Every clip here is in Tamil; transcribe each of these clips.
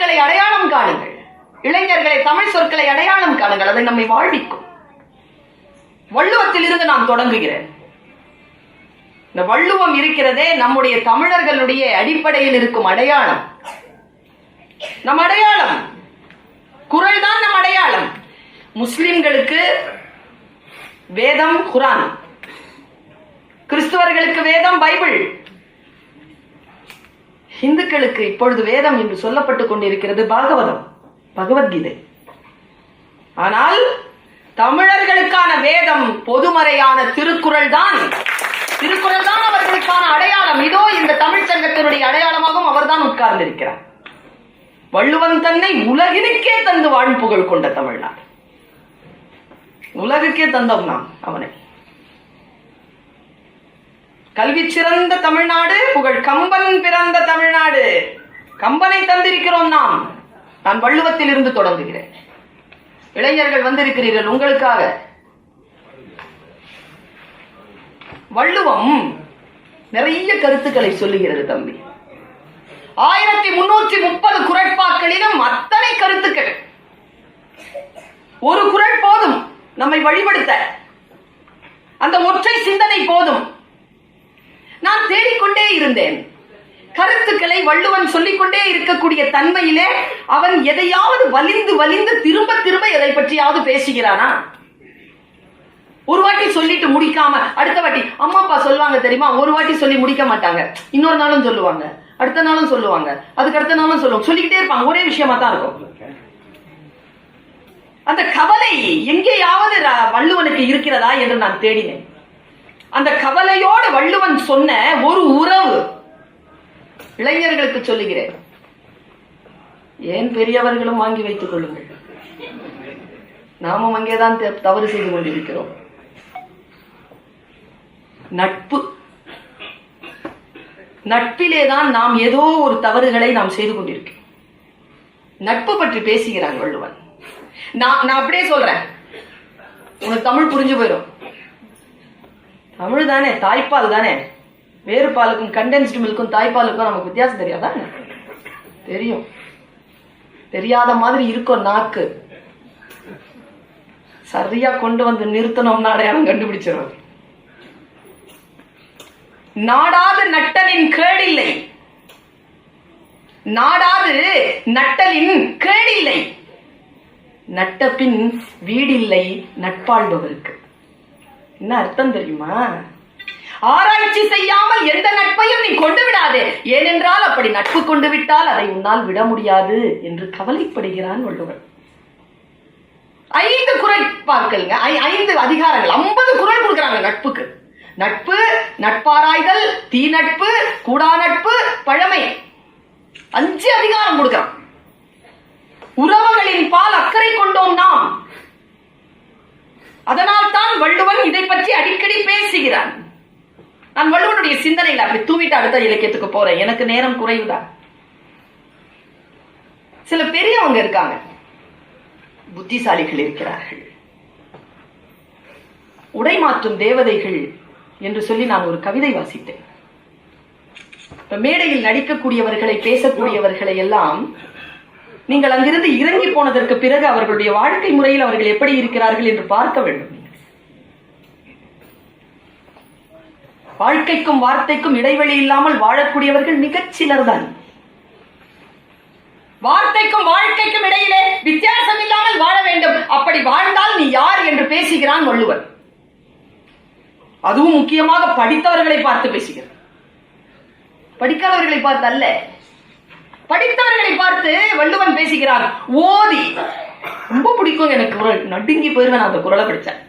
சொற்களை அடையாளம் காணுங்கள். இளைஞர்களை தமிழ் சொற்களை அடையாளம் காணுங்கள். அதை நம்மை வாழ்விக்கும். வள்ளுவத்தில் இருந்து நான் தொடங்குகிறேன். இந்த வள்ளுவம் இருக்கிறதே நம்முடைய தமிழர்களுடைய அடிப்படையில் இருக்கும் அடையாளம். நம் அடையாளம் குறள் தான். நம் அடையாளம். முஸ்லிம்களுக்கு வேதம் குர்ஆன், கிறிஸ்துவர்களுக்கு வேதம் பைபிள், இந்துக்களுக்கு இப்பொழுது வேதம் என்று சொல்லப்பட்டுக் கொண்டிருக்கிறது பாகவதம், பகவத்கீதை. ஆனால் தமிழர்களுக்கான வேதம் பொதுமறையான திருக்குறள் தான். திருக்குறள் தான் அவர்களுக்கான அடையாளம். இதோ இந்த தமிழ் சங்கத்தினுடைய அடையாளமாகவும் அவர்தான் உட்கார்ந்திருக்கிறார். வள்ளுவன் தன்னை உலகினுக்கே தந்து வாழ்புகழ் கொண்ட தமிழ்நாடு. உலகுக்கே தந்தோம் நாம் அவனை. கல்வி சிறந்த தமிழ்நாடு, புகழ் கம்பன் பிறந்த தமிழ்நாடு. கம்பனை தந்திருக்கிறோம் நாம். நான் வள்ளுவத்தில் இருந்து தொடங்குகிறேன். இளைஞர்கள் வந்திருக்கிறீர்கள் உங்களுக்காக. வள்ளுவம் நிறைய கருத்துக்களை சொல்லுகிறது தம்பி. 1330 குறட்பாக்களிலும் அத்தனை கருத்துக்கள். ஒரு குறள் போதும் நம்மை வழிபடுத்த. அந்த ஒற்றை சிந்தனை போதும். நான் தேடிக்கொண்டே இருந்தேன் கருத்துக்களை. வள்ளுவன் சொல்லிக்கொண்டே இருக்கக்கூடிய தன்மையிலே அவன் எதையாவது வலிந்து வலிந்து திரும்ப திரும்ப எதை பற்றியாவது பேசுகிறானா? ஒரு வாட்டி சொல்லிட்டு முடிக்காம அடுத்த வாட்டி அம்மா அப்பா சொல்லுவாங்க தெரியுமா, ஒரு வாட்டி சொல்லி முடிக்க மாட்டாங்க, இன்னொரு நாளும் சொல்லுவாங்க, அடுத்த நாளும் சொல்லுவாங்க, அதுக்கு அடுத்த நாளும் சொல்லுவாங்க, சொல்லிக்கிட்டே இருப்பாங்க. ஒரே விஷயமா தான் இருக்கும். அந்த கவலை எங்கேயாவது வள்ளுவனுக்கு இருக்கிறதா என்று நான் தேடினேன். அந்த கவலையோடு வள்ளுவன் சொன்ன ஒரு உறவு இளைஞர்களுக்கு சொல்லுகிறேன். ஏன் பெரியவர்களும் வாங்கி வைத்துக் கொள்ளுங்கள். நாமும் அங்கேதான் தவறு செய்து கொண்டிருக்கிறோம். நட்பு. நட்பிலேதான் நாம் ஏதோ ஒரு தவறுகளை நாம் செய்து கொண்டிருக்கிறோம். நட்பு பற்றி பேசுகிறான் வள்ளுவன். நான் அப்படியே சொல்றேன், உனக்கு தமிழ் புரிஞ்சு போயிடும். தமிழ் தானே, தாய்ப்பால் தானே. வேறு பாலுக்கும் கண்டென்ஸ்டு மில்க்கும் தாய்ப்பாலுக்கும் நமக்கு வித்தியாசம் தெரியாதா? தெரியும். தெரியாத மாதிரி இருக்கும் நாக்கு. சரியா கொண்டு வந்து நிறுத்தணும்னா அடையாளம் கண்டுபிடிச்சிடும். நாடாது நட்டலின் கேடில்லை. நாடாது நட்டலின் கேடில்லை. நட்ட பின் வீடில்லை நட்பாள்பவருக்கு. என்ன அர்த்தம் தெரியுமா? ஆராய்ச்சி செய்யாமல் எந்த நட்பையும் நீ கொண்டு விடாதே. ஏனென்றால் அப்படி நட்பு கொண்டு விட்டால் அதை உன்னால் விட முடியாது என்று கவலைப்படுகிறான் வள்ளுவன். 5 குறட்பாக்கள், 5 அதிகாரங்கள், 50 குறள் கொடுக்கிறாங்க நட்புக்கு. நட்பு, நட்பாராய்தல், தீ நட்பு, கூடா நட்பு, பழமை, 5 அதிகாரம் கொடுக்கிறான். உறவுகளின் பால் அக்கறை கொண்டோம் நாம். அதனால் தான் வள்ளுவன் இதை பற்றி அடிக்கடி பேசுகிறான். நான் வள்ளுவனுடைய சிந்தனையில் அப்படி தூவிட்டு அடுத்த இலக்கியத்துக்கு போறேன். எனக்கு நேரம் குறைவுதான். சில பெரியவங்க இருக்காங்க, புத்திசாலிகள் இருக்கிறார்கள். உடை மாற்றும் தேவதைகள் என்று சொல்லி நான் ஒரு கவிதை வாசித்தேன். மேடையில் நடிக்கக்கூடியவர்களை, பேசக்கூடியவர்களை எல்லாம் நீங்கள் அங்கிருந்து இறங்கி போனதற்கு பிறகு அவர்களுடைய வாழ்க்கை முறையில் அவர்கள் எப்படி இருக்கிறார்கள் என்று பார்க்க வேண்டும். வாழ்க்கைக்கும் வார்த்தைக்கும் இடைவெளி இல்லாமல் வாழக்கூடியவர்கள் மிகச் சிலர் தான். வார்த்தைக்கும் வாழ்க்கைக்கும் இடையிலே வித்தியாசம் இல்லாமல் வாழ வேண்டும். அப்படி வாழ்ந்தால் நீ யார் என்று பேசுகிறான் வள்ளுவன். அதுவும் முக்கியமாக படித்தவர்களை பார்த்து பேசுகிறார். படிக்காதவர்களை பார்த்து அல்ல, படித்தவர்களை பார்த்து வள்ளுவன் பேசுகிறான். ஓதி. ரொம்ப பிடிக்கும் எனக்கு. குறள் நடுங்கி போயிருவேன் அந்த குறளை படிச்சேன்.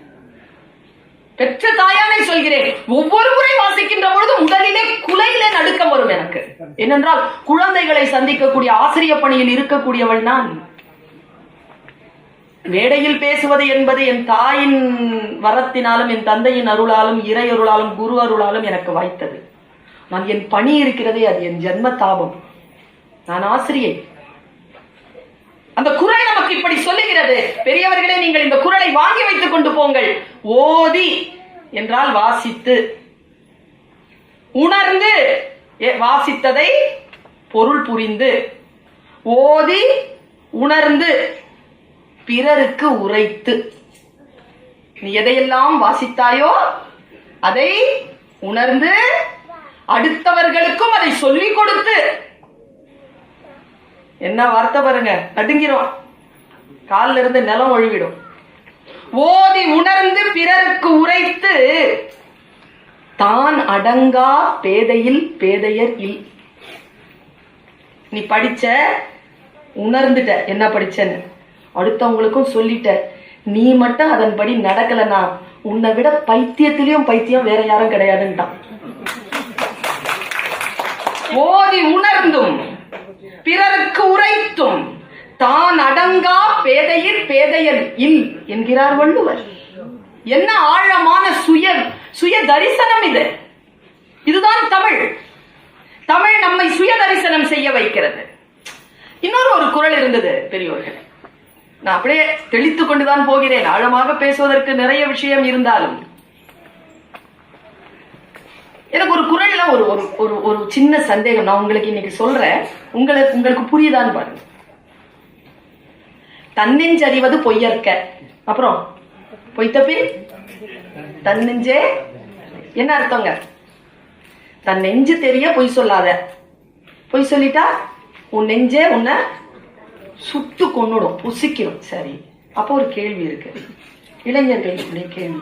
பெற்ற தாயானை சொல்கிறேன், ஒவ்வொரு முறை வாசிக்கின்ற பொழுது முதலிலே குலையிலே நடுக்கம் வரும் எனக்கு. ஏனென்றால் குழந்தைகளை சந்திக்கக்கூடிய ஆசிரிய பணியில் இருக்கக்கூடியவள் நான். மேடையில் பேசுவது என்பது என் தாயின் வரத்தினாலும், என் தந்தையின் அருளாலும், இறை அருளாலும், குரு அருளாலும் எனக்கு வாய்த்தது. நான் என் பணி இருக்கிறதே, அது என் ஜென்ம தாபம். நான் ஆசிரியை. அந்த குறள் நமக்கு இப்படி சொல்லுகிறது. பெரியவர்களே, நீங்கள் இந்த குறளை வாங்கி வைத்துக் கொண்டு போங்கள். ஓதி என்றால் வாசித்து, உணர்ந்து, வாசித்ததை பொருள் புரிந்து, ஓதி உணர்ந்து பிறருக்கு உரைத்து. நீ எதையெல்லாம் வாசித்தாயோ அதை உணர்ந்து அடுத்தவர்களுக்கும் அதை சொல்லிக் கொடுத்து. என்ன வார்த்தை பாருங்க, நடுங்கிறோம், காலில் இருந்து நிலம் ஒழுவிடும். ஓதி உணர்ந்து பிறருக்கு உரைத்து தான் அடங்கா பேதையில் பேதையர் இல். நீ படிச்ச, உணர்ந்துட்ட என்ன படிச்சன்னு, அடுத்தவங்களுக்கும் சொல்லிட்ட. நீ மட்டும் அதன்படி நடக்கலன்னா உன்னை விட பைத்தியத்திலையும் பைத்தியம் வேற யாரும் கிடையாதுன்ட்டான். ஓதி உணர்ந்தும் பிறருக்கு உரைத்தும் தான் அடங்கா பேதையில் பேதையர் இல் என்கிறார் வள்ளுவர். என்ன ஆழமான சுய தரிசனம் இது. இதுதான் தமிழ். தமிழ் நம்மை சுய தரிசனம் செய்ய வைக்கிறது. இன்னொரு குறள் இருந்தது பெரியோர்கள். நான் அப்படியே தெளித்துக் கொண்டுதான் போகிறேன். ஆழமாக பேசுவதற்கு நிறைய விஷயம் இருந்தாலும் எனக்கு ஒரு குறள்ல ஒரு சின்ன சந்தேகம் நான் உங்களுக்கு இன்னைக்கு சொல்றேன். உங்களுக்கு புரியுதான்னு பாருங்க. தன்னெஞ்சறிவது பொய்யற்க, அப்புறம் பொய்த்தபின் தன்னெஞ்சே. என்ன அர்த்தங்க? தன் நெஞ்சு தெரிய பொய் சொல்லாத. பொய் சொல்லிட்டா உன் நெஞ்சே உன்னை சுட்டு கொன்னுடும், புசிக்கிறோம். சரி, அப்போ ஒரு கேள்வி இருக்கு, இளைஞர்களுடைய கேள்வி.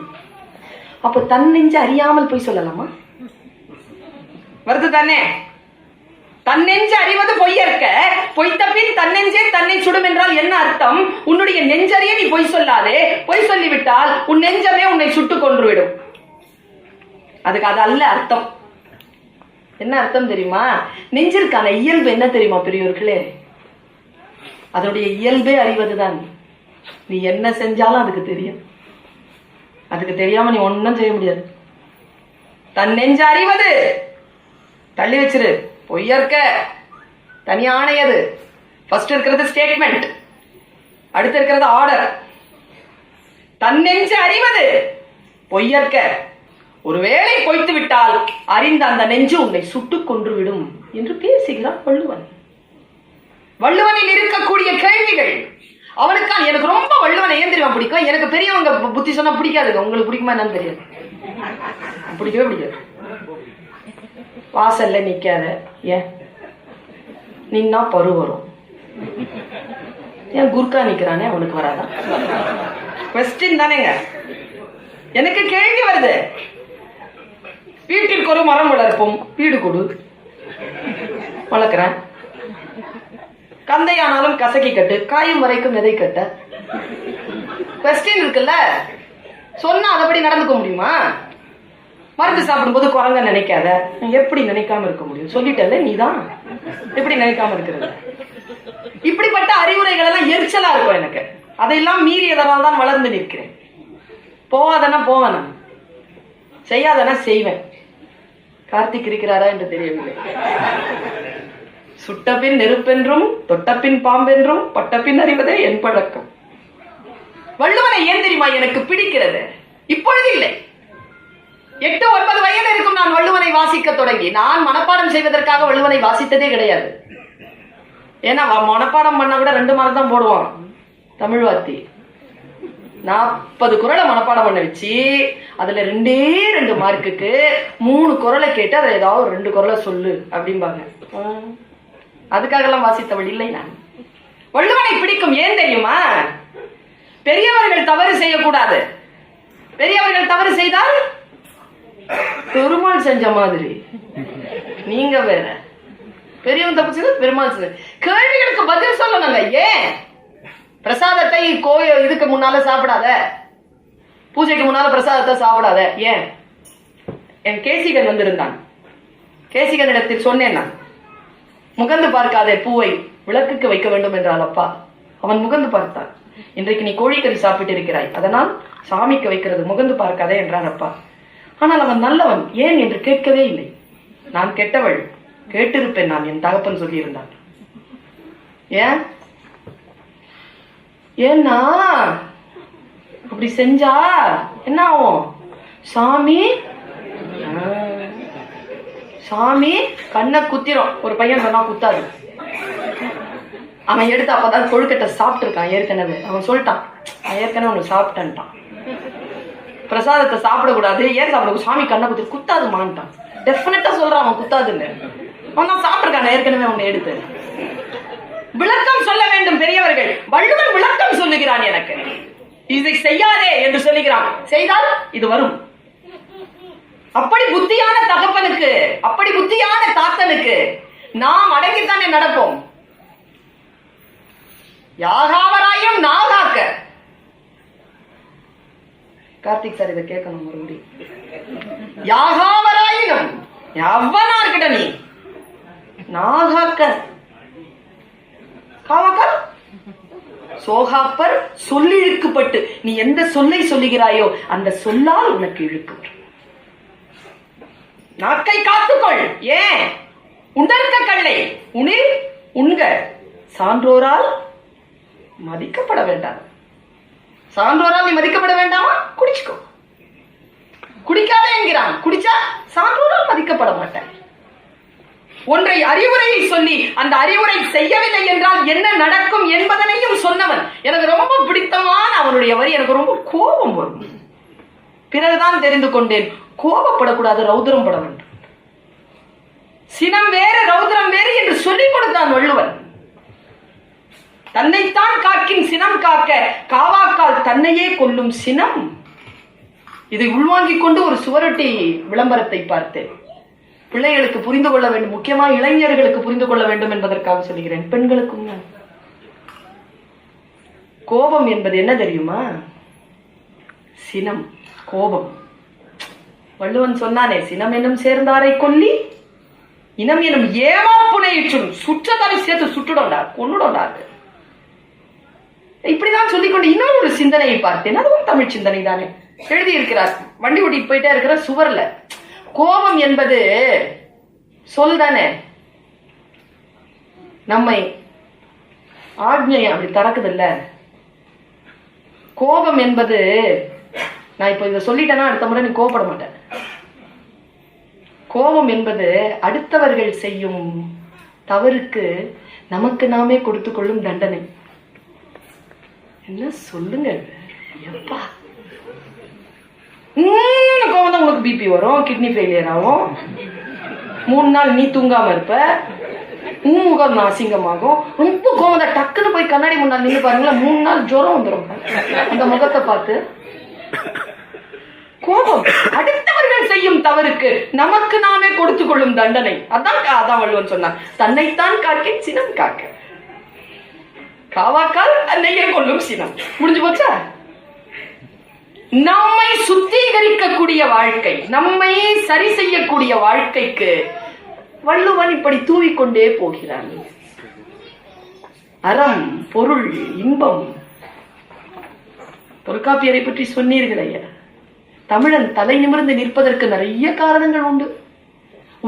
அப்போ தன் நெஞ்சு அறியாமல் பொய் சொல்லலாமா? வருது தானே? தன்னெஞ்சு அறிவது பொய்யற்க, பொய்த்தபின் தன்னெஞ்சே தன்னை சுடும் என்றால் என்ன அர்த்தம்? உன்னுடைய நெஞ்சறிய நீ பொய் சொல்லாதே. பொய் சொல்லிவிட்டால் உன் நெஞ்சமே உன்னை சுட்டு கொன்றுவிடும். அதுக்கு அது அல்ல அர்த்தம். என்ன அர்த்தம் தெரியுமா? நெஞ்சிற்கான இயல்பு என்ன தெரியுமா பெரியோர்களே? அதனுடைய இயல்பே அறிவதுதான். நீ என்ன செஞ்சாலும் அதுக்கு தெரியும். அதுக்கு தெரியாம நீ ஒன்னும் செய்ய முடியாது. தன் நெஞ்சு அறிவது, தள்ளி வச்சிரு. பொய்யற்க தனியானையது. ஃபர்ஸ்ட் இருக்கிறது ஸ்டேட்மெண்ட், அடுத்து இருக்கிறது ஆர்டர். தன்னெஞ்சு அறிவது பொய்யற்க, ஒருவேளை பொய்த்து விட்டால் அறிந்த அந்த நெஞ்சு உன்னை சுட்டுக் கொன்று விடும் என்று பேசுகிறான் வள்ளுவன். வள்ளுவனில் இருக்கக்கூடிய கேள்விகள் அவனுக்கான. எனக்கு ரொம்ப வள்ளுவனை ஏன் தெரியுமா பிடிக்கும்? எனக்கு பெரியவங்க புத்தி சொன்னா பிடிக்காதுங்க. உங்களுக்கு பிடிக்குமா என்னன்னு தெரியாது, பிடிக்கவே பிடிக்காது. வாசல்ல நிக்காத, ஏன் நின்னா பரு வரும். ஏன் குர்கா நிக்கிறானே அவனுக்கு வராதான்? கொஸ்டின் தானேங்க. எனக்கு கேள்வி வருது. வீட்டிற்கு ஒரு மரம் வளர்ப்போம், வீடு கொடு, வளர்க்கிறேன். கந்தையானாலும் கசக்கி கட்டு, காயும் வரைக்கும் விதை கட்ட. கொஸ்டின் இருக்குல்ல, சொன்னா அதபடி நடந்துக்க முடியுமா? மருந்து சாப்பிடும்போது குரங்க நினைக்காத, எப்படி நினைக்காம இருக்க முடியும்? சொல்லிட்டல நீதான், எப்படி நினைக்காம இருக்கிறது? இப்படிப்பட்ட அறிவுரைகள் எல்லாம் எரிச்சலா இருக்கும் எனக்கு. அதையெல்லாம் மீறியதனால் தான் வளர்ந்து நிற்கிறேன். போவாதனா போவேன், செய்யாதனா செய்வேன். கார்த்திக் இருக்கிறாரா என்று தெரியவில்லை. சுட்டபின் நெருப்பென்றும் தொட்டபின் பாம்பென்றும் பட்டபின் அறிவதே என் பழக்கம். வள்ளுவனை ஏன் தெரியுமா எனக்கு பிடிக்கிறது? இப்பொழுது இல்லை, 8-9 வயது இருக்கும் நான் வள்ளுவனை வாசிக்க தொடங்கி. நான் மனப்பாடம் செய்வதற்காக வள்ளுவனை வாசித்ததே கிடையாது. ஏன்னா மனப்பாடம் பண்ண விட 2 மார்க் தான் போடுவான் தமிழ் வாத்தி. 40 குறளை மனப்பாடம் பண்ண வச்சு அதுல 2 மார்க்குக்கு 3 குறளை கேட்டு அதை ஏதாவது 2 குறளை சொல்லு அப்படிம்பாங்க. அதுக்காக எல்லாம் வாசித்தவள் இல்லை நான். வள்ளுவனை பிடிக்கும் ஏன் தெரியுமா? பெரியவர்கள் தவறு செய்யக்கூடாது. பெரியவர்கள் தவறு செய்தால் பெருமாள் செஞ்ச மாதிரி நீங்க வேற. பெரியவன் தப்பு செய்த பெருமாள் செஞ்ச. கேள்விகளுக்கு பதில் சொல்லணுங்க. ஏன் பிரசாதத்தை இதுக்கு முன்னால சாப்பிடாத, பூஜைக்கு முன்னால பிரசாதத்தை சாப்பிடாத? ஏன்? என் கேசிகன் வந்திருந்தான். கேசிகன் இடத்தில் சொன்னேன் நான், முகந்து பார்க்காதே பூவை விளக்குக்கு வைக்க வேண்டும் என்றால் அப்பா. அவன் முகந்து பார்த்தான். இன்றைக்கு நீ கோழிக்கறி சாப்பிட்டு இருக்கிறாய், அதனால் சாமிக்கு வைக்கிறது முகந்து பார்க்காதே என்றான் அப்பா. ஆனால் அவன் நல்லவன், ஏன் என்று கேட்கவே இல்லை. நான் கெட்டவள், கேட்டிருப்பேன் நான், என் தகப்பன் சொல்லியிருந்தான். ஏன்? ஏன்னா அப்படி செஞ்சா என்ன ஆகும்? சாமி கண்ணை குத்திரும். ஒரு பையன் சொன்னா குத்தாது. அவன் எடுத்து அப்பதான் கொழுக்கட்டை சாப்பிட்டு இருக்கான் ஏற்கனவே. அவன் சொல்லிட்டான், நான் ஏற்கனவே ஒண்ணு சாப்பிட்டேன்ட்டான். பிரசாதத்தை சாப்பிடக்கூடாது, ஏன் சாப்பிட, சாமி கண்ணை குத்து குத்தாதுமான்ட்டான். டெஃபினட்டா சொல்றான் அவன் குத்தாதுன்னு. அவன் தான் சாப்பிட்டுருக்கான் ஏற்கனவே ஒண்ணு எடுத்து. விளக்கம் சொல்ல வேண்டும் பெரியவர்கள். வள்ளுவன் விளக்கம் சொல்லுகிறான், எனக்கு இதை செய்யாதே என்று சொல்லுகிறான். செய்தால் இது வரும். அப்படி புத்தியான தகப்பனுக்கு, அப்படி புத்தியான தாத்தனுக்கு நாம் அடங்கித்தானே நடப்போம். யாகாவராயும் நாகாக்க. கார்த்திக் சார் இதை கேட்கணும் மறுபடியும். யாகாவராயினும் எவ்வளா இருக்கட்ட நீ நாகாக்க. காவாக்கர் சோகாப்பர் சொல்லிழுக்கப்பட்டு, நீ எந்த சொல்லை சொல்லுகிறாயோ அந்த சொல்லால் உனக்கு இழுக்கு. நாக்கை காத்துக்கொள். ஏன் உண்டற்க கல்லை உணில் உண்க. சான்றோரால் மதிக்கப்பட வேண்டாம். சான்றோரால் நீ மதிக்கப்பட வேண்டாமா? குடிச்சுக்கோ. குடிக்காதே என்கிறான். குடிச்சா சான்றோரால் மதிக்கப்பட மாட்டேன். ஒன்றை அறிவுரையை சொல்லி அந்த அறிவுரை செய்யவில்லை என்றால் என்ன நடக்கும் என்பதனையும் சொன்னவன். எனக்கு ரொம்ப பிடித்தமான அவனுடைய வரி. எனக்கு ரொம்ப கோபம் வரும். பிறகுதான் தெரிந்து கொண்டேன், கோபப்படக்கூடாது, ரௌத்ரம் பட வேண்டும். சினம் வேறு ரௌத்ரம் வேறு என்று சொல்லிக் கொடுத்தான் வள்ளுவன். தன்னைத்தான் காக்கின் சினம் காக்க, காவாக்கால் தன்னையே கொல்லும் சினம். இதை உள்வாங்கிக் கொண்டு ஒரு சுவரொட்டி விளம்பரத்தை பார்த்தேன். பிள்ளைகளுக்கு புரிந்து கொள்ள வேண்டும், முக்கியமாக இளைஞர்களுக்கு புரிந்து கொள்ள வேண்டும் என்பதற்காக சொல்கிறேன். பெண்களுக்கும் கோபம் என்பது என்ன தெரியுமா? சினம், கோபம். வள்ளுவன் சொன்னானே, சினம் என்னும் சேர்ந்தாரை கொல்லி இனம் எனும் ஏமாப்புனையிற்றும் சுற்றத்தாரை சேர்த்து சுட்டுடொண்டார், கொன்னுடொண்டார். இப்படிதான் சொல்லிக்கொண்டு இன்னொரு ஒரு சிந்தனையை பார்த்தேன். அதுவும் தமிழ் சிந்தனை தானே. எழுதி இருக்கிறார், வண்டி ஓட்டிட்டு போயிட்டே இருக்கிற சுவர்ல. கோபம் என்பது சொல் தானே. நம்மை ஆக்ஞையை அப்படி திறக்குது இல்ல. கோபம் என்பது, நான் இப்ப இதை சொல்லிட்டேன்னா அடுத்த முறை நீ கோபப்பட மாட்டேன். கோபம் என்பது அடுத்தவர்கள் செய்யும் தவறுக்கு நமக்கு நாமே கொடுத்து கொள்ளும் தண்டனை. என்ன சொல்லுங்க எப்பா. கோபம் தான் உனக்கு பிபி வரும், கிட்னி ஃபெயிலியர் ஆகும், 3 நாள் நீ தூங்காம இருப்ப, முகம் அசிங்கமாகும். ரொம்ப கோபம் தான். டக்குன்னு போய் கண்ணாடி முன்னாடி நின்று பாருங்களேன், 3 நாள் ஜுரம் வந்துடும் அந்த முகத்தை பார்த்து. கோபம் அடுத்தவர்கள் செய்யும் தவறுக்கு நமக்கு நாமே கொடுத்து கொள்ளும் தண்டனை. அதான் வள்ளுவன் சொன்னான், தன்னைத்தான் காக்க சினம் காக்க. காவாக்கால் தன்னையே கொள்ளும் சினம். முடிஞ்சு போச்சா? நம்மை சுத்திகரிக்கக்கூடிய வாழ்க்கை, நம்மை சரி செய்யக்கூடிய வாழ்க்கைக்கு வள்ளுவன் இப்படி தூவிக்கொண்டே போகிறான். அறம், பொருள், இன்பம். தொல்காப்பியரை பற்றி சொன்னீர்கள் ஐயா. தமிழன் தலை நிமிர்ந்து நிற்பதற்கு நிறைய காரணங்கள் உண்டு.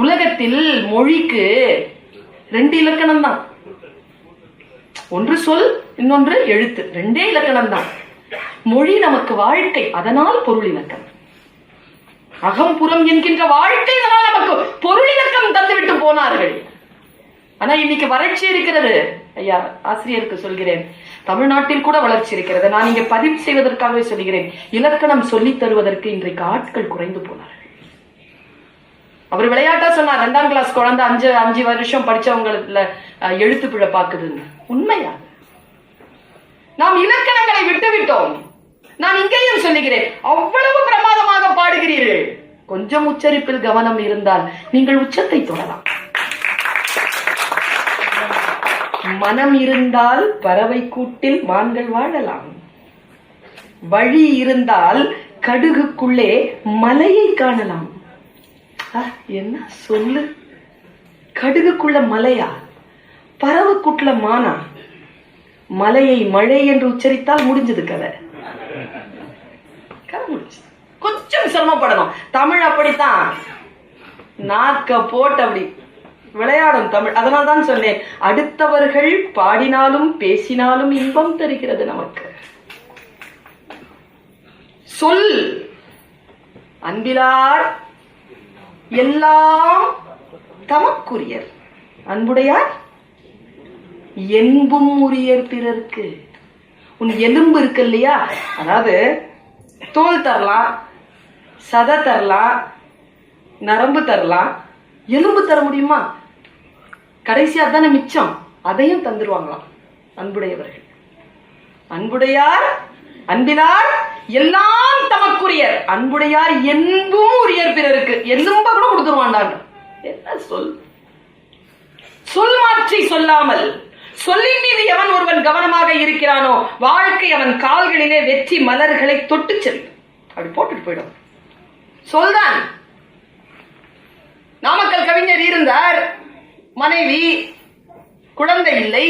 உலகத்தில் மொழிக்கு 2 இலக்கணம் தான். ஒன்று சொல், இன்னொன்று எழுத்து. 2 இலக்கணம் தான். மொழி நமக்கு வாழ்க்கை, அதனால் பொருள் இலக்கம். அகம்புறம் என்கின்ற வாழ்க்கை, அதனால் நமக்கு பொருள் இலக்கம் தந்துவிட்டு போனார்கள். ஆனா இன்னைக்கு வறட்சி இருக்கிறது ஐயா. ஆசிரியருக்கு சொல்கிறேன், தமிழ்நாட்டில் கூட வளர்ச்சி இருக்கிறது. நான் இங்க பதிவு செய்வதற்காகவே சொல்கிறேன், இலக்கணம் சொல்லி தருவதற்கு இன்றைக்கு ஆட்கள் குறைந்து போனார்கள். அவர் விளையாட்டா சொன்னார், 2ஆம் கிளாஸ் குழந்தை 5 வருஷம் படிச்சவங்கள எழுத்து பிழை பாக்குதுன்னு. உண்மையா? நாம் இலக்கணங்களை விட்டு விட்டோம். நான் இங்கேயும் சொல்லுகிறேன், அவ்வளவு பிரமாதமாக பாடுகிறீர்கள். கொஞ்சம் உச்சரிப்பில் கவனம் இருந்தால் நீங்கள் உச்சத்தை தொடலாம். மனம் இருந்தால் பறவை கூட்டில் மான்கள் வாழலாம். வழி இருந்தால் கடுகுக்குள்ளே மலையை காணலாம். என்ன சொல்லு? கடுகுக்குள்ள மலையா? பறவை கூட்டுல மானா? மலையை மழை என்று உச்சரித்தால் முடிஞ்சது கதை. கொஞ்சம் சிரமப்படணும். தமிழ் அப்படித்தான், நாக்க போட்டு அப்படி விளையாடும் தமிழ். அதனால்தான் சொன்னேன், அடுத்தவர்கள் பாடினாலும் பேசினாலும் இன்பம் தருகிறது நமக்கு. சொல் அன்பிலார் எல்லாம் தமக்குரியர், அன்புடையார் என்பும் உரியர் பிறர்க்கு. உன் எலும்பு இருக்கு இல்லையா, அதாவது தோல் தரலாம், சதை தரலாம், நரம்பு தரலாம், எலும்பு தர முடியுமா? கடைசியா தானே மிச்சம், அதையும் தந்துருவாங்களாம் அன்புடையவர்கள். அன்புடையார் அன்பினார் எல்லாம் தமக்குரியர், அன்புடையார் என்பும் உரியர் பிறருக்கு. எலும்ப கூட கொடுத்துருவாண்டாங்க. என்ன சொல், சொல் மாற்றி சொல்லாமல் சொல்லின் மீது எவன் ஒருவன் கவனமாக இருக்கிறானோ வாழ்க்கை அவன் கால்களிலே வெற்றி மலர்களை தொட்டு செல்லும். அப்படி போட்டுட்டு போயிடும். சொல்தான். நாமக்கல் கவிஞர் இருந்தார், மனைவி, குழந்தை இல்லை.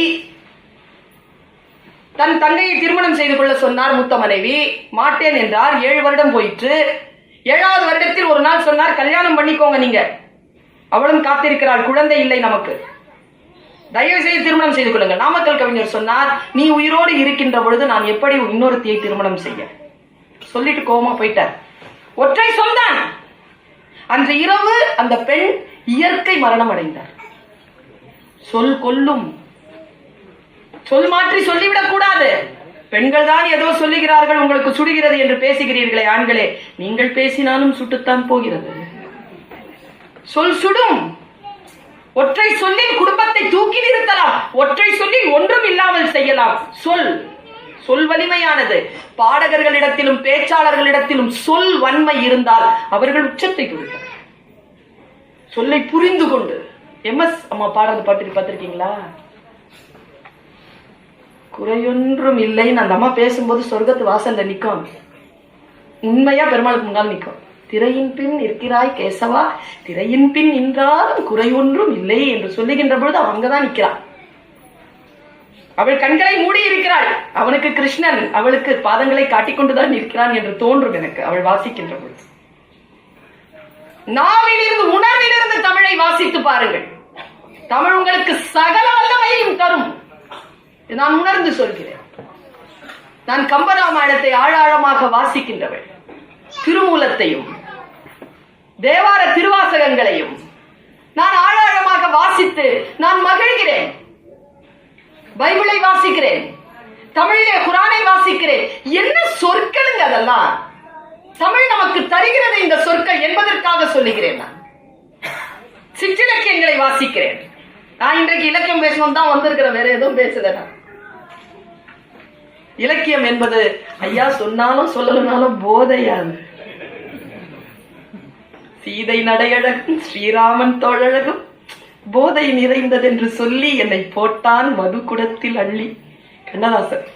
தன் தங்கையை திருமணம் செய்து கொள்ள சொன்னார். மூத்த மனைவி மாட்டேன் என்றார். 7 வருடம் போயிற்று. 7வது வருடத்தில் ஒரு நாள் சொன்னார், கல்யாணம் பண்ணிக்கோங்க நீங்க. அவளும் காத்திருக்கிறாள், குழந்ை இல்லை நமக்கு, தயவு செய்து திருமணம் செய்து கொள்ளுங்கள். நாமக்கல் கவிஞர் சொன்னார், நீ உயிரோடு இருக்கின்ற பொழுது நான் எப்படி இன்னொருத்தியை திருமணம் செய்ய? சொல்லிட்டு கோவமா போயிட்டார். ஒற்றை சொல்தான். அன்று இரவு அந்த பெண் இயற்கை மரணம் அடைந்தார். சொல் கொல்லும். சொல் மாற்றி சொல்லிவிடக் கூடாது. பெண்கள் தான் ஏதோ சொல்லுகிறார்கள், உங்களுக்கு சுடுகிறது என்று பேசுகிறீர்களே ஆண்களே, நீங்கள் பேசினாலும் சுட்டுத்தான் போகிறது. சொல் சுடும். ஒற்றை சொல்லில் குடும்பத்தை தூக்கி நிறுத்தலாம், ஒற்றை சொல்லில் ஒன்றும் இல்லாமல் செய்யலாம். சொல் வலிமையானது. பாடகர்களிடத்திலும் பேச்சாளர்களிடத்திலும் சொல் வன்மை இருந்தால் அவர்கள் உச்சத்தை தொடுகிறார். சொல்லை புரிந்து கொண்டு. எம்எஸ் அம்மா பாடுறது பாட்டு பார்த்திருக்கீங்களா? குறையொன்றும் இல்லைன்னு அந்த அம்மா பேசும்போது சொர்க்கத்து வாசல்ல நிக்கும். உண்மையா பெருமாளுக்கு முன்னால் நிக்கும். திரையின் பின் இருக்கிறாய் கேசவா, திரையின் பின் நின்றாலும் குறை ஒன்றும் இல்லை என்று சொல்லுகின்ற பொழுது அவன் அங்கதான் நிற்கிறான். அவள் கண்களை மூடி இருக்கிறாள். அவனுக்கு கிருஷ்ணன் அவளுக்கு பாதங்களை காட்டிக்கொண்டுதான் இருக்கிறான் என்று தோன்றும் எனக்கு அவள் வாசிக்கின்ற பொழுது. நாவிலிருந்து உணர்விலிருந்து தமிழை வாசித்து பாருங்கள். தமிழ் உங்களுக்கு சகல வல்லமையும் தரும். நான் உணர்ந்து சொல்கிறேன். நான் கம்பராமாயணத்தை ஆழாழமாக வாசிக்கின்றவள். திருமூலத்தையும் தேவார திருவாசகங்களையும் நான் ஆழாழமாக வாசித்து நான் மகிழ்கிறேன். பைபிளை வாசிக்கிறேன், தமிழிலே குரானை வாசிக்கிறேன். என்ன சொற்களுங்க அதெல்லாம்! தமிழ் நமக்கு தருகிறது இந்த சொற்கள் என்பதற்காக சொல்லுகிறேன். நான் சிற்றிலக்கியங்களை வாசிக்கிறேன். நான் இன்றைக்கு இலக்கியம் பேசணும் தான் வந்திருக்கிற, வேற எதுவும் பேசல. நான் இலக்கியம் என்பது ஐயா சொன்னாலும் சொல்லலனாலும் போதையாது. சீதை நடையழகும் ஸ்ரீராமன் தோழழகும் போதை நிறைந்தது என்று சொல்லி என்னை போட்டான் மது குடத்தில் அள்ளி. கண்ணதாசன்.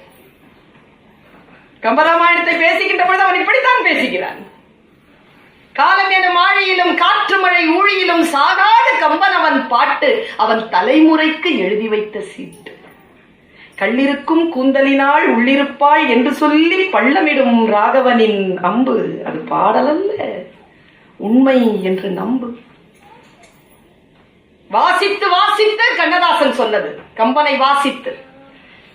கம்பராமாயணத்தை பேசுகின்ற பொழுது அவன் இப்படித்தான் பேசுகிறான். காலம் எனும் ஆழியிலும் காற்று மழை ஊழியிலும் சாகாத கம்பன் அவன் பாட்டு, அவன் தலைமுறைக்கு எழுதி வைத்த சீட்டு. கள்ளிருக்கும் கூந்தலினால் உள்ளிருப்பாய் என்று சொல்லி பள்ளமிடும் ராகவனின் அம்பு அது பாடலல்ல, உண்மை என்று நம்பு. வாசித்து வாசித்து கண்ணதாசன் சொன்னது. கம்பனை வாசித்து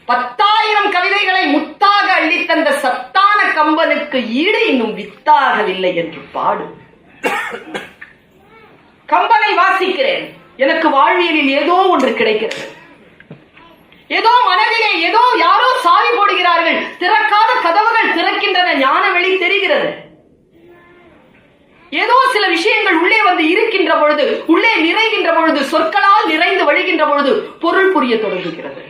10,000 கவிதைகளை முத்தாக அள்ளித்தந்த சத்தான கம்பனுக்கு ஈடு இன்னும் வித்தாகவில்லை என்று பாடு. கம்பனை வாசிக்கிறேன். எனக்கு வாழ்வியலில் ஏதோ ஒன்று கிடைக்கிறது. ஏதோ மனதிலே ஏதோ யாரோ சாவி போடுகிறார்கள். திறக்காத கதவுகள் திறக்கின்றன. ஞான வெளி தெரிகிறது. ஏதோ சில விஷயங்கள் உள்ளே வந்து இருக்கின்ற பொழுது, உள்ளே நிறைகின்ற பொழுது, சொற்களால் நிறைந்து வழிகின்ற பொழுது பொருள் புரிய தொடங்குகிறது.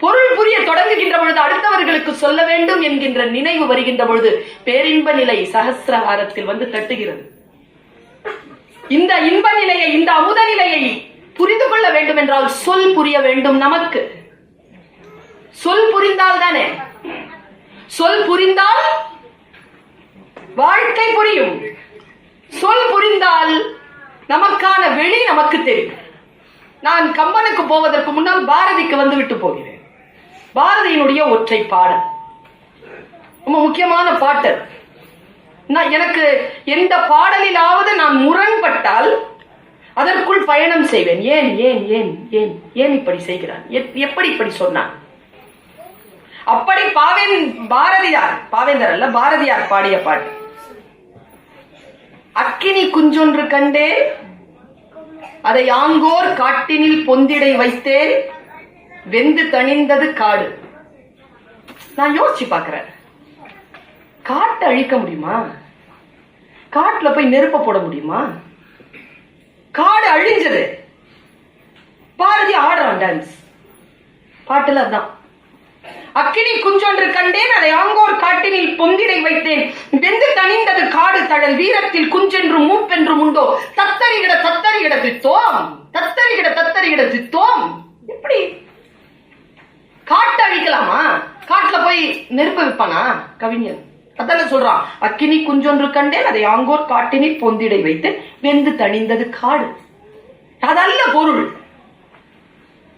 பொருள் புரிய தொடங்குகின்ற பொழுது அடுத்தவர்களுக்கு சொல்ல வேண்டும் என்கின்ற நினைவு வருகின்ற பொழுது பேரின்ப நிலை சகசிரஹாரத்தில் வந்து தட்டுகிறது. இந்த இன்ப நிலையை, இந்த அமுத நிலையை புரிந்து கொள்ள வேண்டும் என்றால் சொல் புரிய வேண்டும். நமக்கு சொல் புரிந்தால் தானே, சொல் புரிந்தால் வாழ்க்கை புரியும். சொல் புரிந்தால் நமக்கான வெளி நமக்கு தெரியும். நான் கம்பனுக்கு போவதற்கு முன்னால் பாரதிக்கு வந்து விட்டு போகிறேன். பாரதியினுடைய ஒற்றை பாடல் ரொம்ப முக்கியமான பாட்டு. எனக்கு எந்த பாடலிலாவது நான் முரண்பட்டால் அதற்குள் பயணம் செய்வேன். ஏன் ஏன் ஏன் ஏன் ஏன் இப்படி செய்கிறான், எப்படி இப்படி சொன்னான்? அப்படி பாவேந்தர் அல்ல பாரதியார் பாடிய பாட்டு. அக்கினி குஞ்சொன்று கண்டே அதை ஆங்கோர் காட்டினில் பொந்திடை வைத்தேன், வெந்து தணிந்தது காடு. நான் யோசிச்சு பாக்குறேன், காட்டை அழிக்க முடியுமா? காட்டுல போய் நெருப்ப போட முடியுமா? காடு அழிஞ்சது. பாரதி ஆடுறான் டான்ஸ், பாட்டுல அதான். அக்கினி குஞ்சொன்று கண்டேன், அதை ஆங்கோர் காட்டினில் பொந்திடை வைத்தேன். வெந்து தணிந்தது காடு தழல், வீரத்தில் குஞ்சென்றும் மூப்பென்றும் உண்டோ. தத்தரிகிட தத்தரிகிட தித்தோம், தத்தரிகிட தத்தரிகிட தித்தோம். எப்படி காட்டை அழிக்கலாமா? காட்டுல போய் நெருப்ப வைப்பானா கவிஞன்? அதான சொல்றான், அக்கினி குஞ்சொன்று கண்டேன், அதை ஆங்கோர் காட்டினில் பொந்திடை வைத்து வெந்து தணிந்தது காடு. அதல்ல பொருள்.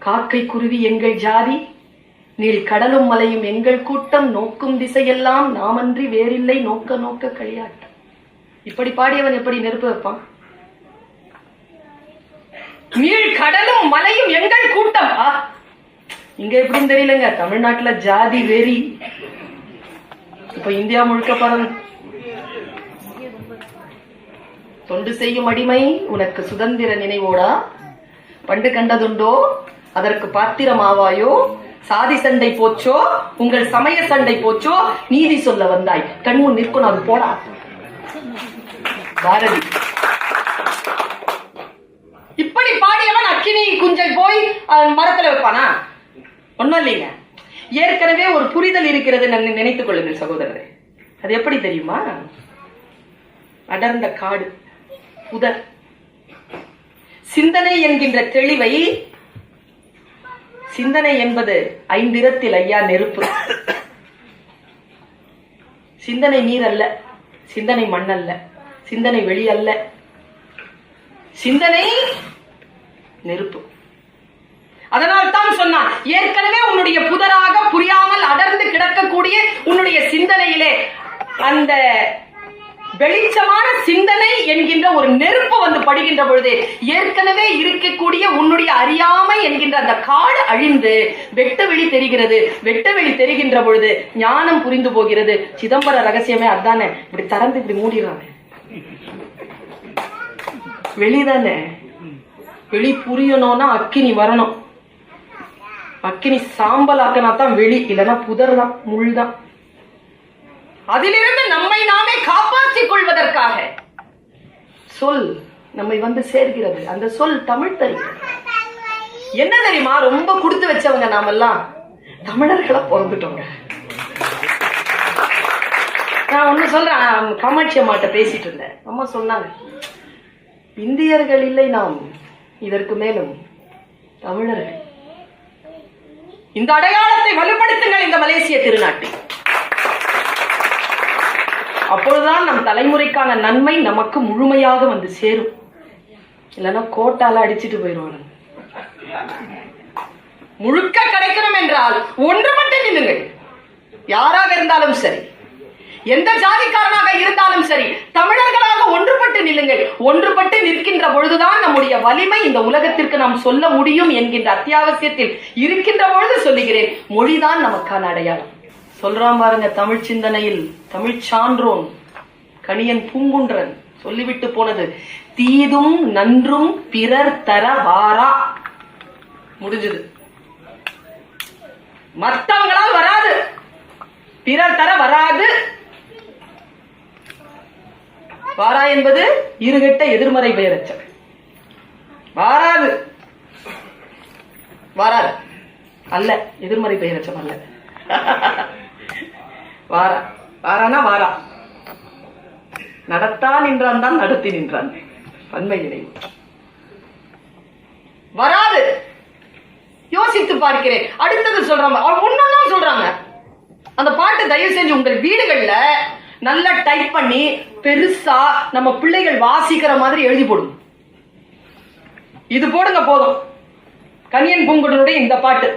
காக்கை குருவி எங்கள் ஜாதி, நீள் கடலும் மலையும் எங்கள் கூட்டம், நோக்கும் திசையெல்லாம் நாமன்றி வேறில்லை நோக்க நோக்க களியாட்டம். இப்படி பாடியவன் எப்படி நெருப்பு வைப்பான்? நீள் கடலும் மலையும் எங்கள் கூட்டம். இங்க எப்படின்னு தெரியலங்க, தமிழ்நாட்டுல ஜாதி வெறி இப்ப இந்தியா முழுக்க பரவு. தொண்டு செய்யும் அடிமை உனக்கு சுதந்திர நினைவோடா, பண்டு கண்டதுண்டோ அதற்கு பாத்திரமாவாயோ. சாதி சண்டை போச்சோ உங்கள் சமய சண்டை போச்சோ, நீதி சொல்ல வந்தாய் கண்முன் நிற்கும் அது போடா. பாரதி இப்படி பாடியவன் அக்கினி குஞ்சை போய் மரத்துல வைப்பானா? ஒண்ணும் இல்லைங்க. ஏற்கனவே ஒரு புரிதல் இருக்கிறது நினைத்துக் கொள்ளுங்கள் சகோதரரே. அது எப்படி தெரியுமா? அடர்ந்த காடு, புதர், சிந்தனை என்கின்ற தெளிவை, சிந்தனை என்பது ஐந்திரத்தில் ஐயா நெருப்பு. சிந்தனை நீர் அல்ல, சிந்தனை மண் அல்ல, சிந்தனை வெளி அல்ல, சிந்தனை நெருப்பு. அதனால் தான் சொன்னான், ஏற்கனவே உன்னுடைய புதராக புரியாமல் அடர்ந்து கிடக்கக்கூடிய உன்னுடைய சிந்தனையிலே அந்த வெளிச்சமான சிந்தனை என்கின்ற ஒரு நெருப்பு வந்து படுகின்ற பொழுது, ஏற்கனவே இருக்கக்கூடிய உன்னுடைய அறியாமை என்கின்ற அந்த காடு அழிந்து வெட்ட வெளி தெரிகிறது. வெட்ட வெளி தெரிகின்ற பொழுது ஞானம் புரிந்து போகிறது. சிதம்பர ரகசியமே அதானே. இப்படி திறந்து இப்படி மூடிடுறாங்க, வெளிதானே. வெளி புரியணும்னா அக்கினி வரணும். அக்கினி சாம்பல் ஆக்கினா தான் வெளி, இல்லைன்னா புதர் தான், முள் தான். அதிலிருந்து நம்மை நாமே காப்பாற்றிக் கொள்வதற்காக சொல் நம்மை வந்து சேர்கிறது. அந்த சொல் தமிழ் தருகிறது. என்ன தெரியுமா? ரொம்ப கொடுத்து வச்சவங்க நாமெல்லாம் தமிழர்களை பிறந்துட்டோங்க. நான் ஒண்ணு சொல்றேன், காமாட்சி அம்மாட்ட பேசிட்டு இருந்தேன். அம்மா சொன்னாங்க, இந்தியர்கள் இல்லை நாம், இதற்கு மேலும் தமிழர்கள். இந்த அடையாளத்தை வலுப்படுத்துங்கள் இந்த மலேசிய திருநாட்டில். அப்பொழுதுதான் நம் தலைமுறைக்கான நன்மை நமக்கு முழுமையாக வந்து சேரும். இல்லைன்னா கோட்டால அடிச்சுட்டு போயிடுவாங்க. முழுக்க கிடைக்கணும் என்றால் ஒன்றுபட்டு நில்லுங்கள். யாராக இருந்தாலும் சரி, எந்த ஜாதிக்காரனாக இருந்தாலும் சரி, தமிழர்களாக ஒன்றுபட்டு நில்லுங்கள். ஒன்றுபட்டு நிற்கின்ற பொழுதுதான் நம்முடைய வலிமை இந்த உலகத்திற்கு நாம் சொல்ல முடியும் என்கின்ற அத்தியாவசியத்தில் இருக்கின்ற பொழுது சொல்லுகிறேன், மொழிதான் நமக்கான அடையாளம். சொல்றான் பாருங்க, தமிழ் சிந்தனையில் தமிழ் சான்றோன் கணியன் பூங்குன்றன் சொல்லிவிட்டு போனது, தீதும் நன்றும் பிறர் தர வாரா. முடிஞ்சது. மற்றவங்களால் வராது, பிறர் தர வராது. வாரா என்பது இருகெட்ட எதிர்மறை பெயரச்சம். வாராது, வாராது அல்ல, எதிர்மறை பெயரச்சம் அல்ல. வாரா, வாரானா வாரா. நடத்தான் நின்றான் தான் நடத்தி நின்றான். பன்மை நினைவு. வராது. யோசித்து பார்க்கிறேன். அடுத்தது சொல்றாங்க, ஒன்னொன்னும் சொல்றாங்க. அந்த பாட்டு தயவு செஞ்சு உங்கள் வீடுகள்ல நல்லா டைப் பண்ணி பெருசா நம்ம பிள்ளைகள் வாசிக்கிற மாதிரி எழுதி போடுங்க. இது போடுங்க போதும். கணியன் பூங்குன்றனுடைய இந்த பாட்டு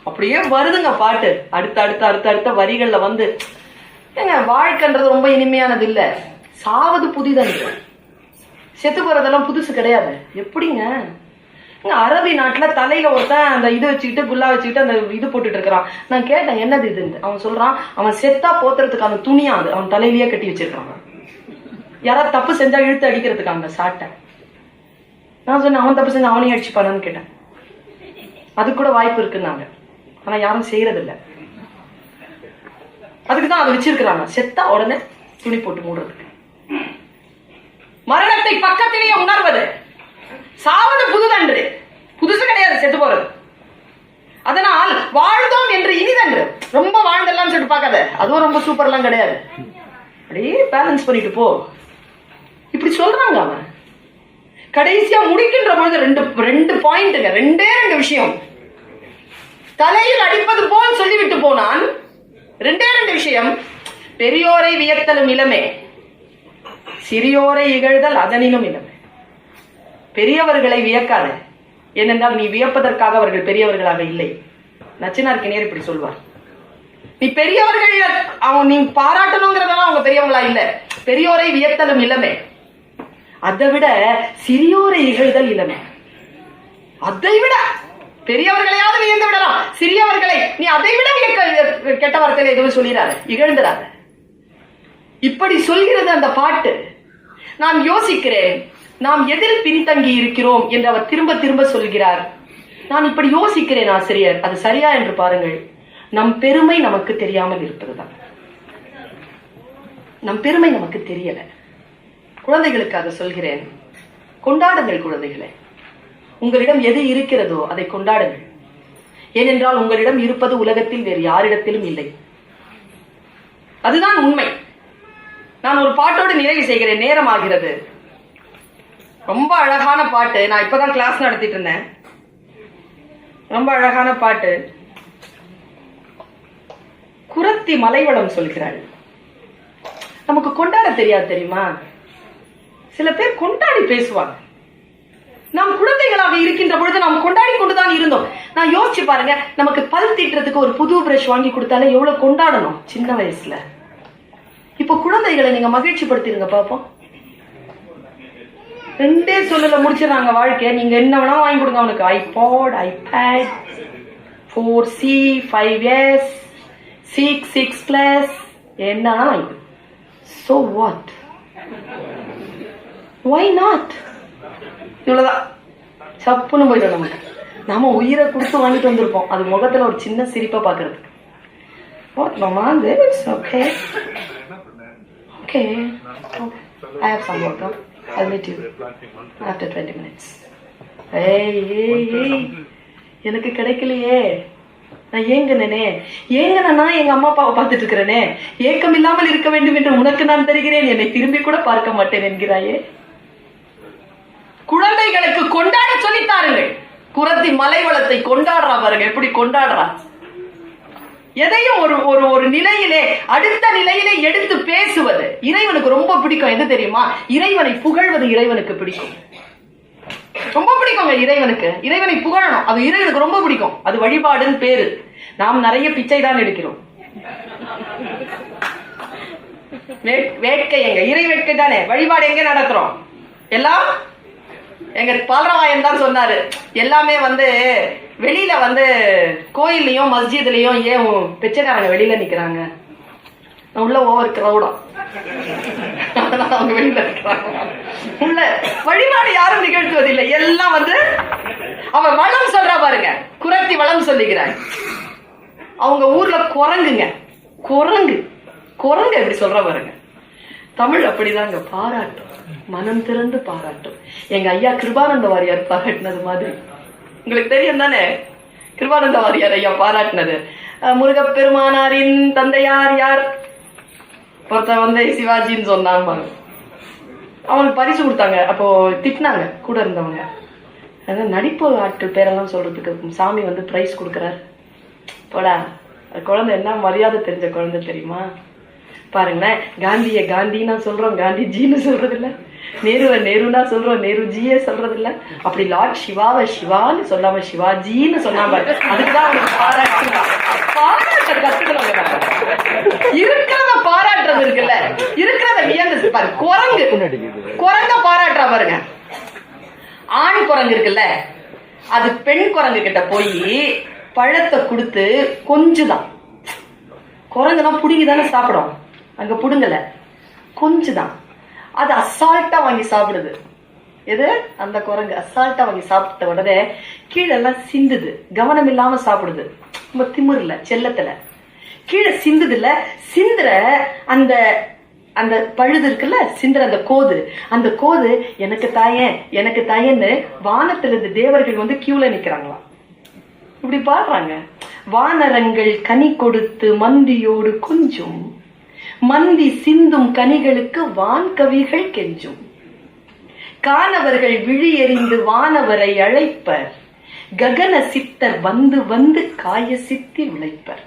அப்படியே வருதுங்க பாட்டு. அடுத்த அடுத்த அடுத்த அடுத்த வரிகள்ல வந்து, ஏங்க வாழ்க்கைன்றது ரொம்ப இனிமையானது இல்ல, சாவது புதிதன்று. செத்து போறதெல்லாம் புதுசு கிடையாது. எப்படிங்க? அரபி நாட்டுல தலையில ஒருத்தன் அந்த இது வச்சுக்கிட்டு குல்லா வச்சுக்கிட்டு அந்த இது போட்டுட்டு இருக்கிறான். நான் கேட்டேன், என்னது இதுன்னு. அவன் சொல்றான், அவன் செத்தா போத்துறதுக்கான துணியா அது அவன் தலையிலேயே கட்டி வச்சிருக்கான். யாராவது தப்பு செஞ்சா இழுத்து அடிக்கிறதுக்கு அந்த சாட்டை. நான் சொன்னேன், அவன் தப்பு செஞ்சா அவனையும் அடிச்சுப்பானான்னு கேட்டேன். அது கூட வாய்ப்பு இருக்குன்னாங்க. ஆனா யாரும் செய்யறதில்ல. அதுக்குதான் அதை வச்சிருக்கிறாங்க, செத்தா உடனே துணி போட்டு மூடுறதுக்கு. மரணத்தை பக்கத்திலேயே உணர்வது. சாவது புதுதன்று, புதுசு கிடையாது செத்து போறது. அதனால் வாழ்ந்தோம் என்று இனிதன்று. ரொம்ப வாழ்ந்தெல்லாம் சொல்லிட்டு பார்க்காத, அதுவும் ரொம்ப சூப்பர்லாம் கிடையாது, அப்படியே பேலன்ஸ் பண்ணிட்டு போ. இப்படி சொல்றாங்க. அவன் கடைசியா முடிக்கின்ற பொழுது ரெண்டு பாயிண்ட்டுங்க, ரெண்டே விஷயம். தலையில் அடிப்பது போல் சொல்லிவிட்டு போனான். ரெண்டே விஷயம். பெரியோரை வியத்தலும் இளமே, சிறியோரை இகழ்தல் அதனினும் இளமே. பெரியவர்களை வியக்காத, ஏனென்றால் நீ வியப்பதற்காக அவர்கள் பெரியவர்களாக இல்லை. நச்சினார்க்கினியர் இப்படி சொல்வார். நீ பெரியவர்கள் நீ பாராட்டணுங்கிறதெல்லாம் அவங்க பெரியவங்களா இல்ல. பெரியோரை வியத்தலும் இளமே, அதை விட சிறியோரை இகழ்தல் இளமே. அதை விட பெரியவர்களையாவது வியந்து விடலாம், சிறியவர்களை நீ அதை விட கெட்ட வார்த்தையில எதுவும் சொல்லிடாத, இகழ்ந்துடாத. இப்படி சொல்கிறது அந்த பாட்டு. நான் யோசிக்கிறேன், நாம் எதில் பின்தங்கி இருக்கிறோம் என்று அவர் திரும்ப திரும்ப சொல்கிறார். நான் இப்படி யோசிக்கிறேன் ஆசிரியர், அது சரியா என்று பாருங்கள். நம் பெருமை நமக்கு தெரியாமல் இருப்பதுதான். நம் பெருமை நமக்கு தெரியல. குழந்தைகளுக்கு அதை சொல்கிறேன், கொண்டாடுங்கள் குழந்தைகளை. உங்களிடம் எது இருக்கிறதோ அதை கொண்டாடுங்கள். ஏனென்றால் உங்களிடம் இருப்பது உலகத்தில் வேறு யாரிடத்திலும் இல்லை. அதுதான் உண்மை. நான் ஒரு பாட்டோடு நிறைவு செய்கிறேன், நேரம் ஆகிறது. ரொம்ப அழகான பாட்டு. நான் இப்பதான் கிளாஸ் நடத்திட்டு இருந்தேன். ரொம்ப அழகான பாட்டு. குறத்தி மலைவளம் சொல்கிறாள். நமக்கு கொண்டாட தெரியாது தெரியுமா? சில பேர் கொண்டாடி பேசுவாங்க. நாம் குழந்தைகளாக இருக்கின்ற பொழுது நாம் கொண்டாடி கொண்டுதான் இருந்தோம். நான் யோசிச்சு பாருங்க, நமக்கு பல் தீட்டுறதுக்கு ஒரு புது பிரஷ் வாங்கி கொடுத்தாலே எவ்வளவு கொண்டாடணும் சின்ன வயசுல. இப்ப குழந்தைகளை நீங்க மகிழ்ச்சி படுத்திருங்க பாப்போம். ரெண்டே சொல்லல முடிச்சிடறாங்க வாழ்க்கைய. நீங்க என்ன வேணாலும் வாங்கி கொடுங்க அவனுக்கு. ஐபாட், ஐபேட், 4C, 5S, 6+, என்ன வாங்கி கொடுங்க. So what? Why not? இவ்வளவுதான். சப்புன்னு போயிடும் நமக்கு. நாம உயிரை கொடுத்து வாங்கிட்டு வந்திருப்போம், அது முகத்துல ஒரு சின்ன சிரிப்பை பாக்குறதுக்கு. What mama, this okay? Okay. I have some work. I'll meet you after 20 minutes. Hey, எனக்கு கிடைக்கலையே, நான் ஏங்கனே. ஏங்கனா எங்க அம்மா அப்பாவை பார்த்துட்டு இருக்கிறேனே. ஏக்கம் இல்லாமல் இருக்க வேண்டும் என்று உனக்கு நான் தருகிறேன், என்னை திரும்பி கூட பார்க்க மாட்டேன் என்கிறாயே. குழந்தைகளுக்கு கொண்டாட சொல்லித்தாருங்கள். குறத்தி மலைவளத்தை கொண்டாடுறா பாருங்க, எப்படி கொண்டாடுறா. எதையும் ஒரு நிலையிலே அடுத்த நிலையிலே எடுத்து பேசுவது இறைவனுக்கு ரொம்ப பிடிக்கும். எது தெரியுமா? இறைவனை புகழ்வது இறைவனுக்கு பிடிக்கும், ரொம்ப பிடிக்குங்க இறைவனுக்கு. இறைவனை புகழணும், அது இறைவனுக்கு ரொம்ப பிடிக்கும். அது வழிபாடுன்னு பேரு. நாம் நிறைய பிச்சை தான் எடுக்கிறோம். வேட்கை எங்க? இறை வேட்கை தானே. வழிபாடு எங்க நடத்துறோம்? எல்லாம் எங்க பாலராயன் தான் சொன்னாரு. எல்லாமே வெளியில கோயில்லையும் மஸ்ஜித்லயும் ஏன் பிச்சைக்காரங்க வெளியில நிக்கிறாங்க? உள்ள ஓவர் கிரௌடம், அவங்க வெளியில இருக்கிறாங்க. உள்ள வழிபாடு யாரும் நிகழ்த்துவதில்லை. எல்லாம் அவ வளம் சொல்றா பாருங்க, குறத்தி வளம் சொல்லுகிறாங்க. அவங்க ஊர்ல குரங்குங்க, குரங்கு குரங்கு எப்படி சொல்ற பாருங்க. தமிழ் அப்படிதாங்க, பாராட்டும், மனம் திறந்து பாராட்டும். எங்க ஐயா கிருபானந்த வாரியார் பாராட்டினது மாதிரி. உங்களுக்கு தெரியும் தானே கிருபானந்த வாரியார் ஐயா பாராட்டினது? முருகப்பெருமானாரின் தந்தையார் யார்? ஒருத்த சிவாஜின்னு சொன்னாங்க. அவனுக்கு பரிசு கொடுத்தாங்க. அப்போ திட்டினாங்க கூட இருந்தவங்க. நடிப்பு ஆட்கள் பேரெல்லாம் சொல்றதுக்கு சாமி பிரைஸ் கொடுக்குறாரு. போடா, குழந்தை என்ன மரியாதை தெரிஞ்ச குழந்தை தெரியுமா? பாருங்களேன், காந்திய காந்தின்னா சொல்றோம், காந்திஜின்னு சொல்றது இல்ல. நேருவை நேருனா சொல்றோம், நேருஜியே சொல்றது இல்ல. அப்படி லார்ட் சிவாவை சிவான்னு சொல்லாம சிவாஜின்னு சொன்னாம, அதுக்குதான் அவனுக்கு பாராட்ட கத்துக்கிறவங்க. இருக்கிறத பாராட்டுறது இருக்குல்ல, இருக்கிறத வியந்து பாரு. குரங்கு குரங்க பாராட்டுறா பாருங்க. ஆண் குரங்கு இருக்குல்ல, அது பெண் குரங்கு கிட்ட போய் பழத்தை கொடுத்து கொஞ்சுதான். குரங்குதான் புடுங்கி தானே சாப்பிடும், அங்க புடுங்கல, கொஞ்சுதான். அது அசால்ட்டா வாங்கி சாப்பிடுது. எது அந்த குரங்கு அசால்ட்டா வாங்கி சாப்பிட்ட உடனே கீழெல்லாம் சிந்துது. கவனம் இல்லாம சாப்பிடுது, ரொம்ப திமிர்ல செல்லத்துல. கீழே சிந்துது இல்ல, சிந்துற அந்த அந்த பழுது இருக்குல்ல, சிந்துற அந்த கோது எனக்கு தாயேன் எனக்கு தாயேன்னு வானத்துல இருந்து தேவர்கள் வந்து கியூல நிக்கிறாங்களாம். இப்படி பாடுறாங்க. வானரங்கள் கனி கொடுத்து மந்தியோடு கொஞ்சும், மந்தி சிந்தும் கனிகளுக்கு வான் கவிகள் கெஞ்சும். காணவர்கள் விழி எறிந்து வானவரை அழைப்பர், ககன சித்தர் வந்து வந்து காய சித்தி உழைப்பர்.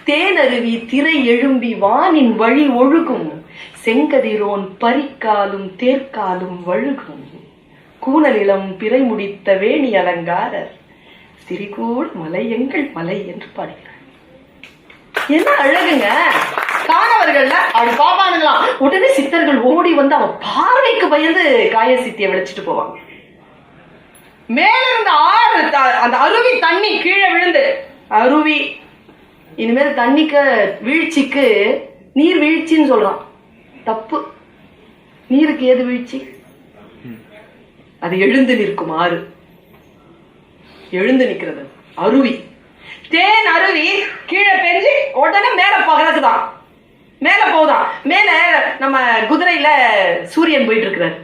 தேனருவி திரை எழும்பி வானின் வழி ஒழுகும், செங்கதிரோன் பரிக்காலும் தேர்க்காலும் வழுகும். கூணலிலம் பிறை முடித்த வேணி அலங்காரர், சிறிகூட மலை எங்கள் மலை என்று பாடுகிறார். என்ன அழகுங்க! காணவர்கள் அப்படி பாப்பானுங்களாம். உடனே சித்தர்கள் ஓடி வந்து அவன் பார்வைக்கு பயந்து காய சித்தியை விளைச்சிட்டு போவாங்க. மேல இருந்த ஆறு அந்த அருவி தண்ணி கீழே விழுந்து, அருவி இனிமேல் தண்ணிக்கு வீழ்ச்சிக்கு நீர் வீழ்ச்சின்னு சொல்றான். தப்பு. நீருக்கு ஏது வீழ்ச்சி? அது எழுந்து நிற்கும் ஆறு, எழுந்து நிக்கிறது அருவி. தேன் அருவி கீழே பெஞ்சு உடனே மேல பகலக்குதான், மேல போதான். மேல நம்ம குதிரையில சூரியன் போயிட்டு இருக்கிறார்.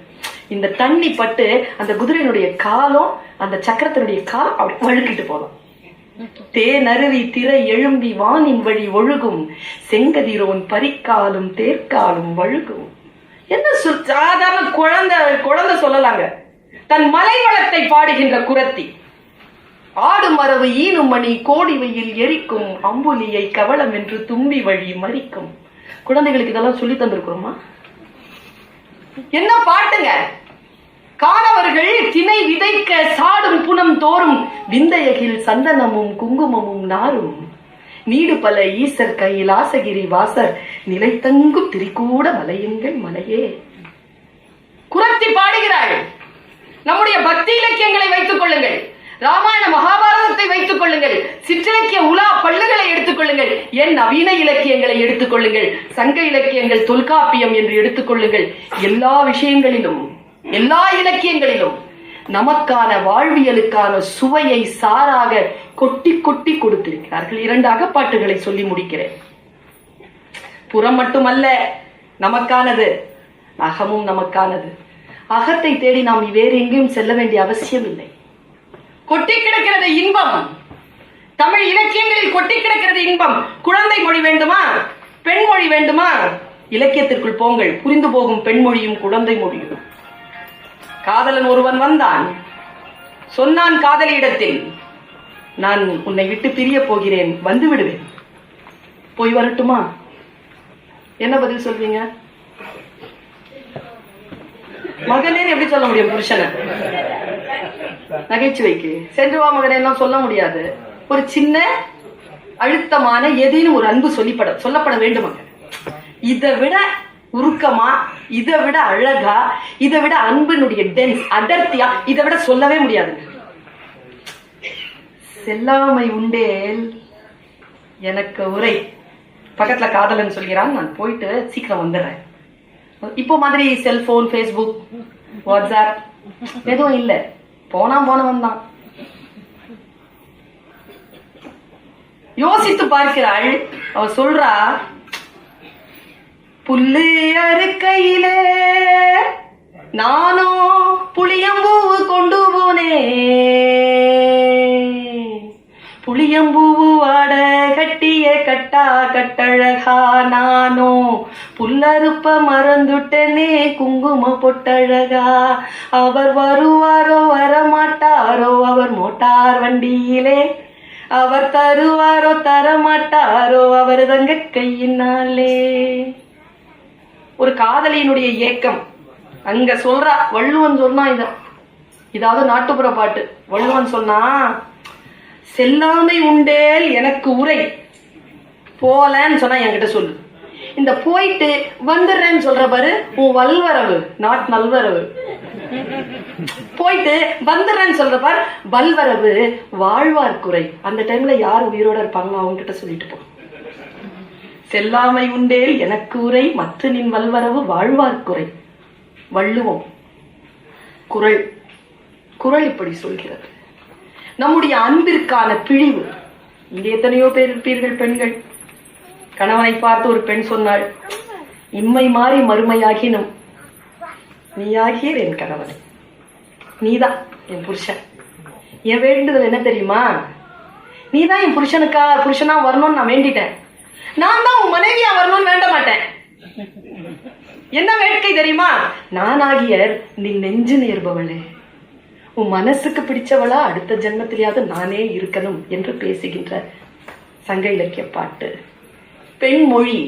இந்த தண்ணி பட்டு அந்த குதிரையினுடைய காலம், அந்த சக்கரத்தினுடைய கால் அப்படி வழுக்கிட்டு போதும். தேன் அருவி திரை எழும்பி வானின் வழி ஒழுகும், செங்கதிரோன் பரிக்காலும் தேர்க்காலும் வழுகும். என்ன சாதாரண குழந்தை சொல்லலாங்க. தன் மலை வளத்தை பாடுகின்ற குரத்தி. ஆடும் மரபு ஈனும் மணி கோடி வெயில் எரிக்கும், அம்புலியை கவளம் என்று தும்பி வழி மறிக்கும். குழந்தைகளுக்கு இதெல்லாம் சொல்லி தந்திருக்கிறோமா? என்ன பாட்டுங்க! காணவர்கள் திணை விதைக்க சாடும் புனம் தோறும், விந்தையகில் சந்தனமும் குங்குமமும் நாரும். நீடு பல ஈசர் கையில் ஆசகிரி வாசர், நிலை தங்கும் திரிகூட மலையுங்கள் மலையே. குரத்தி பாடுகிறாள். நம்முடைய பக்தி இலக்கியங்களை வைத்துக் கொள்ளுங்கள், ராமாயண மகாபாரதத்தை வைத்துக் கொள்ளுங்கள், சிற்றிலக்கிய உலா பள்ளுகளை எடுத்துக் கொள்ளுங்கள், என் நவீன இலக்கியங்களை எடுத்துக் கொள்ளுங்கள், சங்க இலக்கியங்கள், தொல்காப்பியம் என்று எடுத்துக் கொள்ளுங்கள். எல்லா விஷயங்களிலும், எல்லா இலக்கியங்களிலும் நமக்கான வாழ்வியலுக்கான சுவையை சாராக கொட்டி கொட்டி கொடுத்திருக்கிறார்கள். 2 அகப்பாட்டுகளை சொல்லி முடிக்கிறேன். புறம் மட்டுமல்ல நமக்கானது, அகமும் நமக்கானது. அகத்தை தேடி நாம் வேறு எங்கேயும் செல்ல வேண்டிய அவசியம் இல்லை. கொட்டி கிடக்கிறது இன்பம். தமிழ் இலக்கியங்களில் கொட்டி கிடக்கிறது இன்பம். குழந்தை மொழி வேண்டுமா, பெண்மொழி வேண்டுமா? இலக்கியத்திற்குள் போங்கள், புரிந்து போகும் பெண்மொழியும் குழந்தை மொழியும். காதலன் ஒருவன் வந்தான், சொன்னான் காதலியிடத்தில், நான் உன்னை விட்டு பிரிய போகிறேன், வந்து விடுவேன், போய் வரட்டுமா? என்ன பதில் சொல்வீங்க? மகனே எப்படி சொல்ல முடியும்? புருஷனை நகைச்சுவைக்கு சென்று வா மகனே எல்லாம் சொல்ல முடியாது. ஒரு சின்ன அழுத்தமான ஏதேனும் ஒரு அன்பு சொல்லப்பட வேண்டுமாங்க. இதை விட உருக்கமா, இதை விட அழகா, இதை விட அன்பினுடைய டென்ஸ் அடர்த்தியா இதை விட சொல்லவே முடியாதுங்க. செல்லாமை உண்டேல் எனக்கு உரை. பக்கத்துல காதலன் சொல்கிறான், நான் போயிட்டு சீக்கிரம் வந்துடுறேன். இப்போ மாதிரி செல்போன், பேஸ்புக், வாட்ஸ்அப் எதுவும் இல்லை. போனவன் தான். யோசித்து பார்க்கிறாள். அவ சொல்றா, புல்லு அறுக்கையிலே நானோ புளியம்பூவு கொண்டு போனேன், புளியம்பூவு வாட கட்டிய கட்டா கட்டழகா நானோ புல்லறுப்ப மறந்துட்டனே குங்கும பொட்டழகா. அவர் வருவாரோ வரமாட்டாரோ, அவர் மோட்டார் வண்டியிலே, அவர் தருவாரோ தரமாட்டாரோ, அவர் தங்க கையினாலே. ஒரு காதலியினுடைய ஏக்கம் அங்க சொல்றா. வள்ளுவன் சொன்னா இதாவது நாட்டுப்புற பாட்டு. வள்ளுவன் சொன்னா, செல்லாமை உண்டேல் எனக்கு உரை, போலன்னு சொன்னா என்கிட்ட சொல்லு. இந்த போயிட்டு வந்துடுறேன்னு சொல்ற பாரு, உன் வல்வரவு, நாட் நல்வரவு. போயிட்டு வந்துடுறேன்னு சொல்ற பாரு, வல்வரவு வாழ்வார் குறை. அந்த டைம்ல யார் உயிரோட இருப்பாங்களோ அவங்க கிட்ட சொல்லிட்டு போ. செல்லாமை உண்டேல் எனக்கு உரை, மற்ற நின் வல்வரவு வாழ்வார் குறை. வள்ளுவம். குறள் இப்படி சொல்கிறது. நம்முடைய அன்பிற்கான பிழிவு. இங்கே எத்தனையோ பேர் இருப்பீர்கள் பெண்கள். கணவனை பார்த்து ஒரு பெண் சொன்னாள், இம்மை மாறி மறுமையாகினும் நீயாகிய என் கணவன், நீதான் என் புருஷன். என் வேண்டுதல் என்ன தெரியுமா? நீதான் என் புருஷனா வரணும்னு நான் வேண்டிட்டேன். நான் தான் உன் மனைவியா வரணும்னு வேண்ட மாட்டேன். என்ன வேட்கை தெரியுமா? நானாகிய நீ நெஞ்சு நேர்பவளே, உன் மனசுக்கு பிடிச்சவளா அடுத்த ஜென்மத்திலேயாவது நானே இருக்கணும் என்று பேசுகின்ற சங்க இலக்கிய பாட்டு. பெண் மொழி,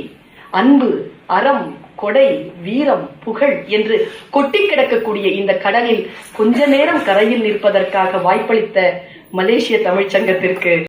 அன்பு, அறம், கொடை, வீரம், புகழ் என்று கொட்டி கிடக்கக்கூடிய இந்த கடலில் கொஞ்ச நேரம் கரையில் நிற்பதற்காக வாய்ப்பளித்த மலேசிய தமிழ்ச்சங்கத்திற்கு